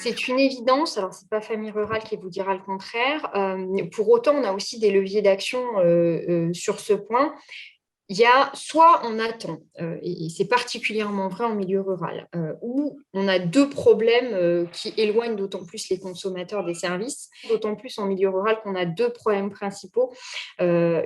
c'est une évidence. Alors, c'est pas Famille Rurale qui vous dira le contraire. Pour autant, on a aussi des leviers d'action sur ce point. Il y a soit on attend, et c'est particulièrement vrai en milieu rural, où on a deux problèmes qui éloignent d'autant plus les consommateurs des services, d'autant plus en milieu rural qu'on a deux problèmes principaux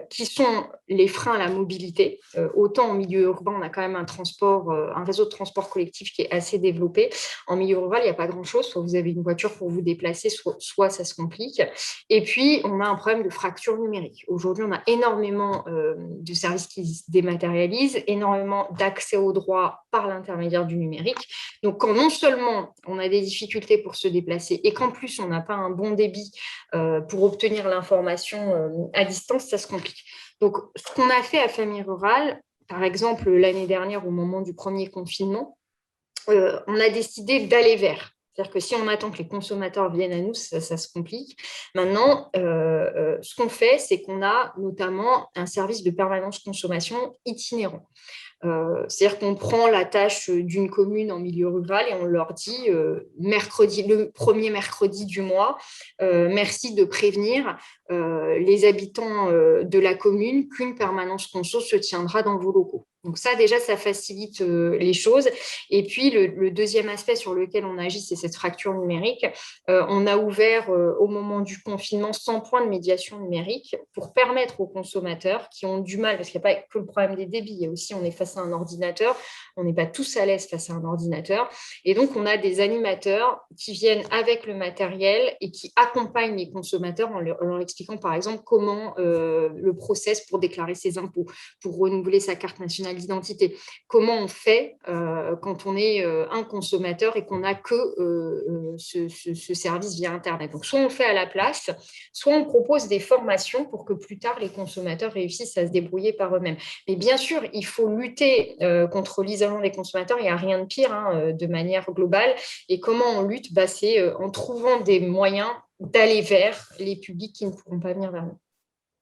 qui sont les freins à la mobilité. Autant en milieu urbain, on a quand même un réseau de transport collectif qui est assez développé. En milieu rural, il n'y a pas grand-chose. Soit vous avez une voiture pour vous déplacer, soit ça se complique. Et puis, on a un problème de fracture numérique. Aujourd'hui, on a énormément de services qui se dématérialisent, énormément d'accès aux droits par l'intermédiaire du numérique. Donc, quand non seulement on a des difficultés pour se déplacer et qu'en plus, on n'a pas un bon débit pour obtenir l'information à distance, ça se complique. Donc, ce qu'on a fait à Famille Rurale, par exemple, l'année dernière, au moment du premier confinement, on a décidé d'aller vers. C'est-à-dire que si on attend que les consommateurs viennent à nous, ça se complique. Maintenant, ce qu'on fait, c'est qu'on a notamment un service de permanence consommation itinérant. C'est-à-dire qu'on prend la tâche d'une commune en milieu rural et on leur dit le premier mercredi du mois, merci de prévenir les habitants de la commune qu'une permanence conso se tiendra dans vos locaux. Donc ça, déjà, ça facilite les choses. Et puis, le deuxième aspect sur lequel on agit, c'est cette fracture numérique. On a ouvert au moment du confinement 100 points de médiation numérique pour permettre aux consommateurs qui ont du mal, parce qu'il n'y a pas que le problème des débits, il y a aussi, on est face à un ordinateur, on n'est pas tous à l'aise face à un ordinateur. Et donc, on a des animateurs qui viennent avec le matériel et qui accompagnent les consommateurs en leur expliquant, par exemple, comment le process pour déclarer ses impôts, pour renouveler sa carte nationale d'identité. Comment on fait quand on est un consommateur et qu'on n'a que ce service via Internet. Donc, soit on le fait à la place, soit on propose des formations pour que plus tard, les consommateurs réussissent à se débrouiller par eux-mêmes. Mais bien sûr, il faut lutter contre l'isolement des consommateurs. Il n'y a rien de pire de manière globale. Et comment on lutte? C'est en trouvant des moyens d'aller vers les publics qui ne pourront pas venir vers nous.